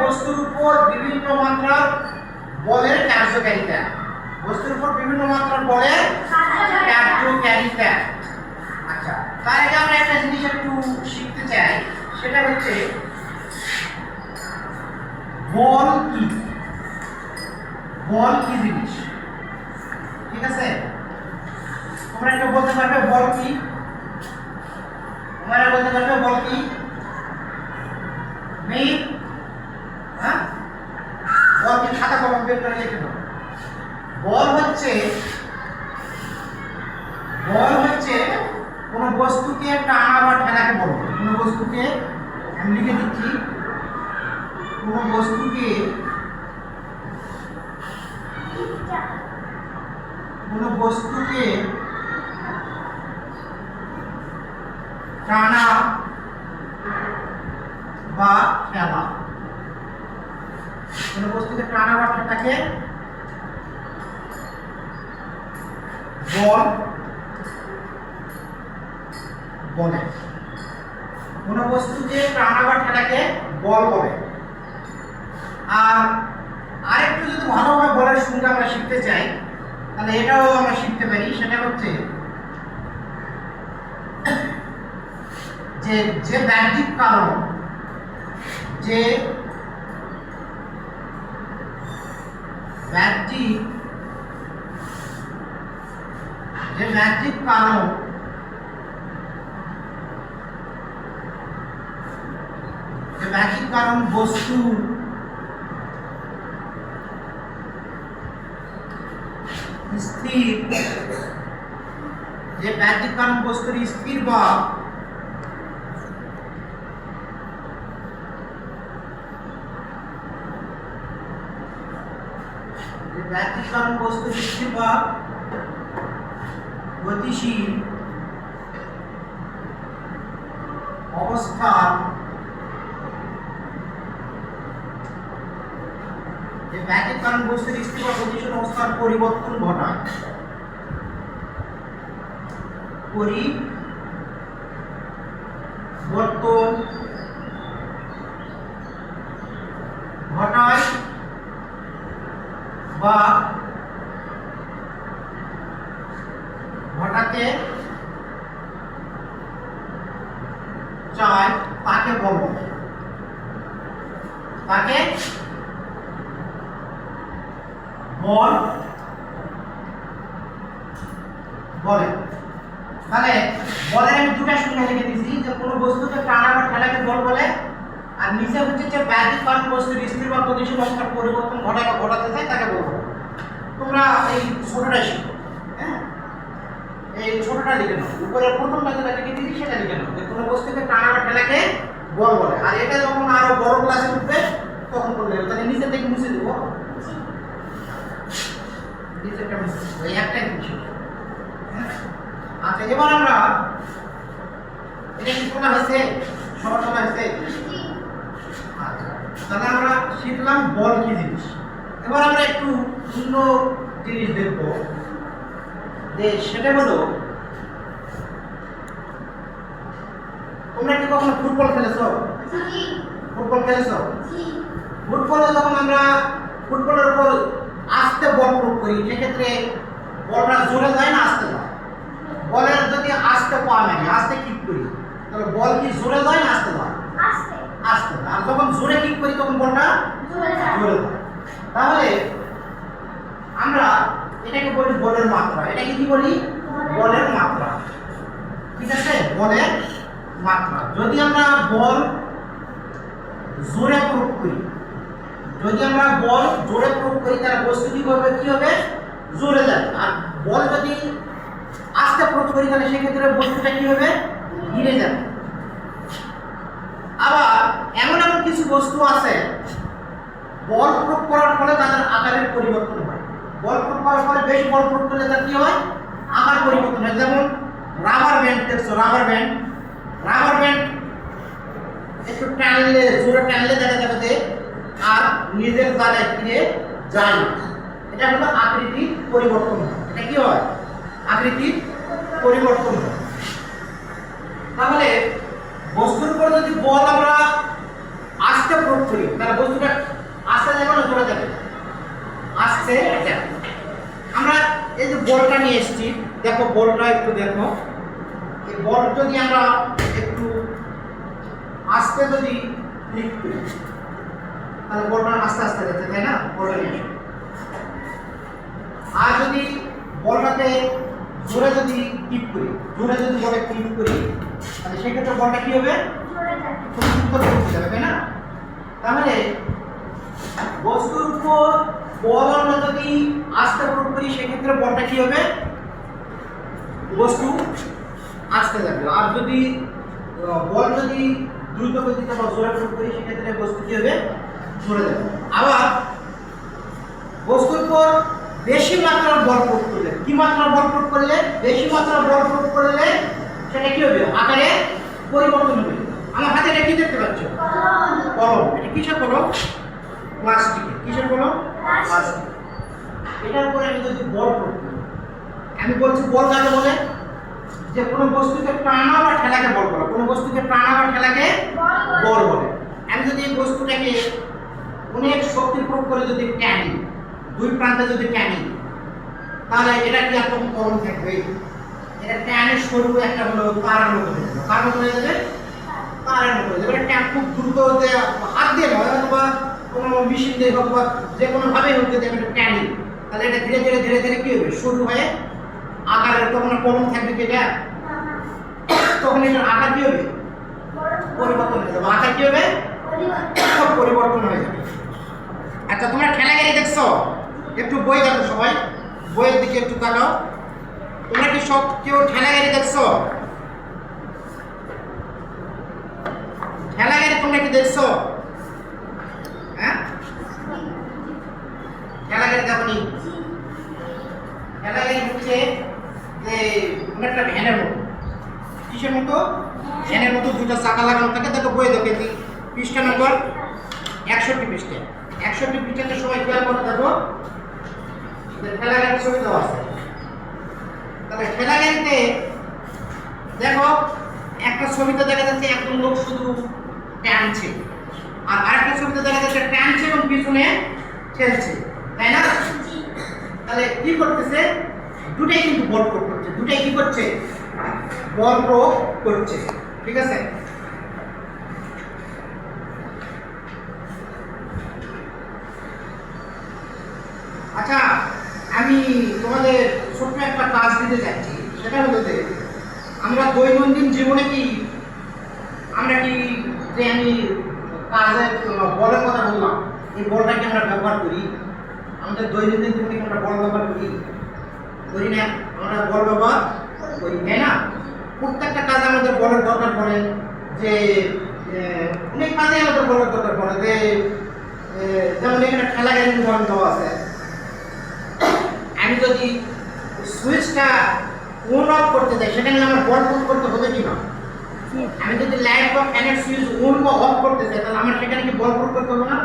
বস্তুর উপর বিভিন্ন মাত্রার বলের কার্যকারিতা। বস্তুর উপর বিভিন্ন মাত্রার বলের কার্যকারিতা। আচ্ছা, তার আগে আমরা একটা জিনিস একটু শিখতে চাই, সেটা হচ্ছে বল কি। বল কি জিনিস, ঠিক আছে? তোমরা একটু বলতে পারবে বল কি? তোমরা বলতে পারবে বল কি? নেই? হ্যাঁ, বল কি? খাতা কলম বের করে লিখে দাও। বল হচ্ছে কোন বস্তুকে টানা বা ঠেলাকে বলবো। কোন বস্তুকে, আমি লিখে দিচ্ছি, কোন বস্তুকে টানা বা ঠেলা, কোন বস্তুকে টানা বা ঠেলাকে বল বলে। কোন বস্তুকে টানা বা ঠেলাকে বল বলে। আর আরেকটু যদি ভালোভাবে বলের সংজ্ঞা আমরা শিখতে চাই, তাহলে এটাও আমরা শিখতে পারি। সেটা হচ্ছে যে বাহ্যিক কারণ, যে বাহ্যিক কারণ বস্তু স্থির, যে বাহ্যিক কারণ বস্তুর স্থির বা গতিশীল অবস্থার, যে বাহ্যিক কারণ বস্তুর স্থির বা গতিশীল অবস্থার পরিবর্তন ঘটায়, বা ঘটাতে চায়, তাকে বলবো, তাকে বল বলে। তাহলে বলের আমি দুটো সংজ্ঞা লিখে দিয়েছি, যে কোনো বস্তুকে টানা বা ঠেলাকে বল বলে, আর নিচে হচ্ছে যে বাহ্যিক কারণ বস্তুর স্থির বা গতিশীল অবস্থার পরিবর্তন ঘটায় বা ঘটাতে চায়, তাকে বলবো। তোমরা এই ছোটটা শিখো, হ্যাঁ, এই ছোটটা লিখে নাও। উপরের প্রথমটা যেটা লিখে দিয়েছি সেটা লিখে নাও, যে কোনো বস্তুকে টানা বা ঠেলাকে বল বলে। আর এটা যখন আরো বড় ক্লাসে উঠবে তখন করলে হবে। তাহলে নিচে থেকে মুছে দেবো, নিচেরটা মুছে দেবো, এই একটাই মুছে। আচ্ছা, এবার আমরা এটা কি শোনা হয়েছে? সবার শোনা হয়েছে? আচ্ছা, তাহলে আমরা শিখলাম বল কি জিনিস। এবার আমরা একটু অন্য জিনিস দেখব, যে সেটা হলো, তোমরা কি কখনো ফুটবল খেলেছো? ফুটবল খেলেছো? ফুটবলে যখন আমরা ফুটবলের উপর আস্তে বল প্রয়োগ করি, সেক্ষেত্রে বলটা জোরে যায় না আস্তে যায়? বলের যদি আস্তে পা লাগে, আস্তে কিক করি, তাহলে বল কি জোরে যায় না আস্তে যায়? আস্তে। আর যখন জোরে কিক করি তখন বলটা জোরে যায়। তাহলে আমরা এটাকে বলি বলের মাত্রা। এটাকে কি বলি? বলের মাত্রা, ঠিক আছে? বলের মাত্রা। যদি আমরা বল জোরে প্রয়োগ করি, তাহলে বস্তু কি করবে? কি হবে? জোরে যাবে। আর বল যদি আস্তে প্রয়োগ করি, তাহলে সেক্ষেত্রে বস্তুটা কি হবে? ধীরে যাবে। আবার এমন কিছু বস্তু আছে, বল প্রয়োগ করার ফলে তাদের আকারের পরিবর্তন হয়। বল প্রয়োগ করার ফলে বেশি বল প্রয়োগ করলে তার কি হয়? আকার পরিবর্তন হয়। যেমন রাবার ব্যান্ড দেখছো, রাবার ব্যান্ড একটু টানলে, জোরে টানলে দেখা যাবে যে আর নিজের জায়গায় ফিরে যায় না। এটা হলো আকৃতির পরিবর্তন হয়। এটা কি হয়? আকৃতির পরিবর্তন হয়। তাহলে বস্তুর উপর যদি বল আমরা আস্তে প্রয়োগ করি তাহলে বস্তুটা আস্তে যাবে না জোরে যাবে? আস্তে যাবে। আমরা এই যে বলটা নিয়ে এসেছি, দেখো বলটা একটু দেখো, এই বল যদি আমরা একটু আস্তে যদি ক্লিক করি তাহলে বলটা আস্তে আস্তে যাচ্ছে, তাই না? বলটা নিয়ে আর যদি বলটাকে জোরে যদি টিপ করি, জোরে যদি বলে টিপ করি তাহলে সেক্ষেত্রে বলটা কি হবে? খুব দ্রুত পৌঁছে যাবে, তাই না? তাহলে বস্তুর উপর বল আমরা যদি আস্তে প্রয়োগ করি সেক্ষেত্রে বলটা কি হবে? বস্তু আস্তে যাবে। আর যদি বল যদি দ্রুত গতিতে বা জোরে প্রয়োগ করি সেক্ষেত্রে বস্তু কি হবে? জোরে যাবে। আবার বস্তুর উপর বেশি মাত্রার বল প্রয়োগ করলে, কি মাত্রার বল প্রয়োগ করলে? বেশি মাত্রার বল প্রয়োগ করলে সেটা কি হবে? আকারে পরিবর্তন হবে। আমার হাতে এটা কি দেখতে পাচ্ছ? কলম। এটা কিসের কলম? প্লাস্টিকের। কিসের কলম? প্লাস্টিক। এটার উপরে আমি যদি বল প্রয়োগ করি, আমি বলছি বল কাকে বলে? যে কোনো বস্তুকে টানা বা ঠেলাকে বল বলে। কোনো বস্তুকে টানা বা ঠেলাকে বল বলে। আমি যদি এই বস্তুটাকে অনেক শক্তি প্রয়োগ করে যদি টানি, দুই প্রান্তে যদি টানি, তাহলে এটা কি এরকম কলম থাকবে? এটা টানের সরু একটা হলো তারের মতো হয়ে যাবে। কার মতো হয়ে যাবে? তারের মতো হয়ে যাবে। এটা ট্যান খুব দ্রুত যে হাত দিয়ে নয়, অথবা কোনো মেশিন দিয়ে হোক বা যে কোনোভাবেই হোক, যদি আমি এটা টানি তাহলে এটা ধীরে ধীরে ধীরে ধীরে কি হবে? শুরু হয়ে আকারের, তখন কলম থাকবে কি এটা? তখন এটার আকার কি হবে? পরিবর্তন হয়ে যাবে। আকার কি হবে? পরিবর্তন হয়ে যাবে। আচ্ছা, তোমরা ঠেলা গাড়ি দেখছো? একটু বই দেখো সবাই, বইয়ের দিকে একটু তাকাও। তোমরা কি সব কেউ ঠেলা গাড়ি দেখছো? ঠেলা গাড়ি তোমরা কি দেখছো? হ্যাঁ, ঠেলা গাড়ি দেখনি? ঠেলা গাড়ি হচ্ছে যে অনেকটা ভ্যানের মতো। কিসের মতো? ভ্যানের মতো দুটো চাকা লাগানো থাকে। দেখো বই দেখে পৃষ্ঠা নম্বর 61 পৃষ্ঠা। 61 পৃষ্ঠাতে সবাই খেয়াল করে দেখো, ঠেলা গাড়ির ছবি দেওয়া আছে। তাহলে ঠেলা গাড়িতে দেখো একটা ছবিতে দেখা যাচ্ছে একজন লোক শুধু টানছে, আর আরেকটা ছবিতে দেখা যাচ্ছে টানছে এবং পিছনে ঠেলছে, তাই না? তাহলে কি করতেছে? দুটাই কিন্তু বল প্রয়োগ করছে। দুটাই কি করছে? বল প্রয়োগ করছে। ঠিক আছে? আচ্ছা, আমি তোমাদের ছোট্ট একটা কাজ দিতে চাচ্ছি। সেটা হলো যে আমরা দৈনন্দিন জীবনে কি আমরা কি যে আমি কাজের বলের কথা বললাম, এই বলটাকে আমরা ব্যবহার করি আমাদের দৈনন্দিন জীবনে? আমরা বল ব্যবহার করি না? আমরা বল ব্যবহার করি, তাই না? প্রত্যেকটা কাজে আমাদের বলের দরকার পড়ে। যে অনেক কাজে আমাদের বলের দরকার পড়ে। যে যেমন এখানে ঠেলা গাড়ির উদাহরণ দেওয়া আছে। আমি যদি সুইচটা অন অফ করতে চাই সেখানে আমার বল প্রয়োগ করতে হবে কি না? আমি যদি লাইট বা ফ্যানের সুইচ অন বা অফ করতে চাই তাহলে আমার সেখানে কি বল প্রয়োগ করতে হবে না?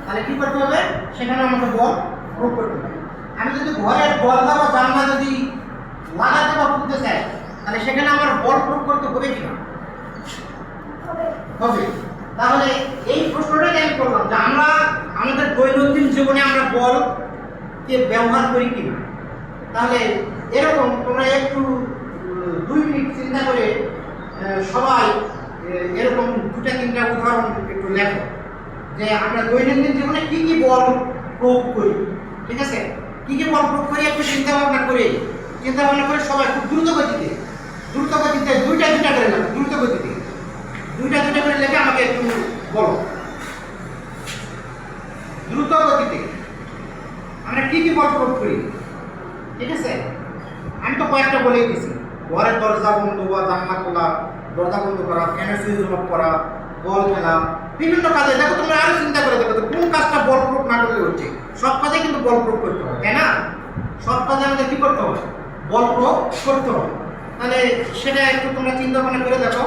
তাহলে কি করতে হবে? সেখানে আমাকে বল প্রয়োগ করতে হবে। আমি যদি ঘরের দরজা বা জানলা যদি লাগাতে বা খুলতে চাই তাহলে সেখানে আমার বল প্রয়োগ করতে হবে কি না? হবে। তাহলে এই প্রশ্নটাই আমি করলাম যে আমরা আমাদের দৈনন্দিন জীবনে আমরা বলকে ব্যবহার করি কিনা। তাহলে এরকম তোমরা একটু 2 মিনিট চিন্তা করে সবাই এরকম 2-3টা উদাহরণ একটু লেখো যে আমরা দৈনন্দিন জীবনে কি কি বল প্রয়োগ করি। ঠিক আছে? কি কি বল প্রয়োগ করি একটু চিন্তা ভাবনা করে সবাই খুব দ্রুত গতিতে দুইটা করে লেখো। দ্রুত গতিতে দুইটা করে লেখে আমাকে একটু বলো। দ্রুত গতিতে আমরা কি কি বল প্রয়োগ করি। ঠিক আছে? আমি তো কয়েকটা বলেই দিয়েছি। ঘরের দরজা বন্ধ বা জানলা খোলা, দরজা বন্ধ করা, ফ্যানের সুইচ অফ করা, বল খেলা, বিভিন্ন কাজে। দেখো তোমরা আরো চিন্তা করে দেখো কোন কাজটা বল প্রয়োগ না করলে হচ্ছে। সব কাজে কিন্তু বল প্রয়োগ করতে হবে, তাই না? সব কাজে আমাদের কি করতে হবে? বল প্রয়োগ করতে হবে। তাহলে সেটা একটু তোমরা চিন্তা ভাবনা করে দেখো।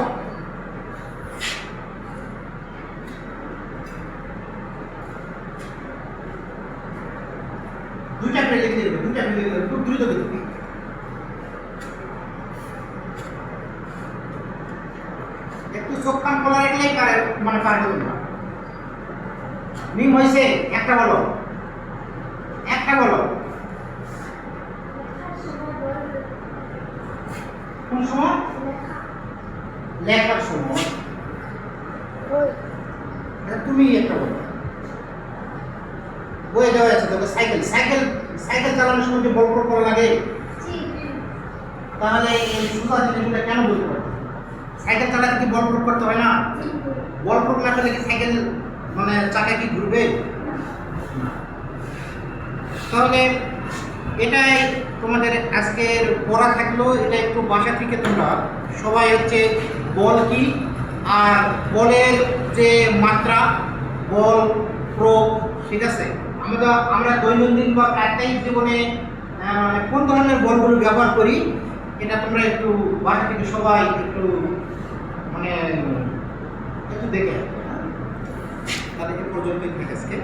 দুইটা করে লিখে দেবে, খুব দ্রুত গতিতে। একটু চোখ কান খোলা রাখলেই পারে, মানে পারবে না। মিম হয়েছে একটা বলো, একটা বলো। কোন সময়? লেখার সময়। তুমি একটা বলো। বইয়ে দেওয়া আছে তোকে সাইকেল, সাইকেল সাইকেল চালানোর সময় কি বল প্রয়োগ করা লাগে? তাহলে এই সুতা জিনিসগুলো কেন বলতে পারো? সাইকেল চালাতে কি বল প্রয়োগ করতে হয় না? বল প্রয়োগ না করলে কি সাইকেল মানে চাকা কি ঘুরবে? তাহলে এটাই তোমাদের আজকের পড়া থাকলো। এটা একটু বাসা থেকে তোমরা সবাই হচ্ছে বল কি আর বলের যে মাত্রা, বল প্রয়োগ, ঠিক আছে, আমরা দৈনন্দিন বা প্রাত্যহিক জীবনে কোন ধরনের বলগুলো ব্যবহার করি এটা তোমরা একটু বাসা থেকে সবাই একটু মানে একটু দেখে আসবে। তাদেরকে পর্যন্ত থাকে আজকে।